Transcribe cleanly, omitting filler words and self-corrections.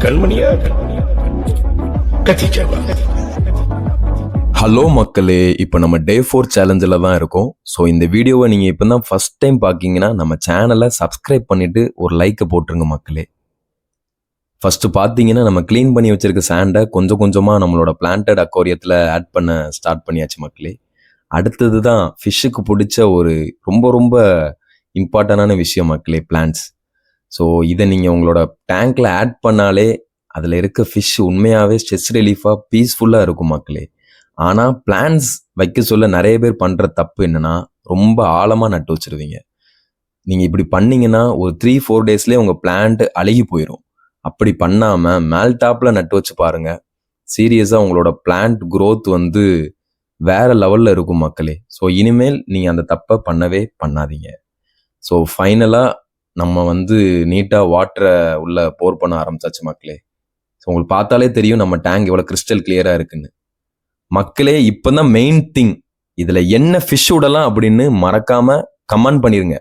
கண்மணியா கத்திச்சா. Hello மக்களே, இப்போ நம்ம டே 4 சேலஞ்சில் தான் இருக்கோம். ஸோ இந்த வீடியோவை நீங்கள் இப்போ தான் ஃபஸ்ட் டைம் பார்க்கிங்கன்னா நம்ம சேனலை சப்ஸ்கிரைப் பண்ணிவிட்டு ஒரு லைக்கை போட்டுருங்க மக்களே. ஃபஸ்ட்டு பார்த்தீங்கன்னா நம்ம க்ளீன் பண்ணி வச்சுருக்க சாண்டை கொஞ்சம் கொஞ்சமாக நம்மளோட பிளான்டட் அக்வாரியத்தில் ஆட் பண்ண ஸ்டார்ட் பண்ணியாச்சு மக்களே. அடுத்தது தான் ஃபிஷ்ஷுக்கு பிடிச்ச ஒரு ரொம்ப ரொம்ப இம்பார்ட்டண்டான விஷயம் மக்களே, பிளான்ட்ஸ். ஸோ இதை நீங்கள் உங்களோட டேங்க்கில் ஆட் பண்ணாலே அதில் இருக்க ஃபிஷ் உண்மையாகவே ஸ்ட்ரெஸ் ரிலீஃபாக பீஸ்ஃபுல்லாக இருக்கும் மக்களே. ஆனால் பிளான்ஸ் வைக்க சொல்ல நிறைய பேர் பண்ணுற தப்பு என்னென்னா, ரொம்ப ஆழமாக நட்டு வச்சுருவீங்க. நீங்கள் இப்படி பண்ணிங்கன்னா ஒரு 3-4 டேஸ்லேயே உங்கள் பிளான்ட் அழுகி போயிடும். அப்படி பண்ணாமல் மேல் டாப்பில் நட்டு வச்சு பாருங்கள். சீரியஸாக உங்களோட பிளான்ட் க்ரோத் வேறு லெவலில் இருக்கும் மக்களே. ஸோ இனிமேல் நீங்கள் அந்த தப்பை பண்ணவே பண்ணாதீங்க. ஸோ ஃபைனலாக நம்ம நீட்டாக வாட்டரை உள்ளே போர் பண்ண ஆரம்பிச்சாச்சு மக்களே. ஸோ உங்களுக்கு பார்த்தாலே தெரியும் நம்ம டேங்க் எவ்வளோ கிறிஸ்டல் கிளியராக இருக்குன்னு. மக்களே, இப்போ தான் மெயின் திங், இதில் என்ன ஃபிஷ் விடலாம் அப்படின்னு மறக்காமல் கமெண்ட் பண்ணிடுங்க.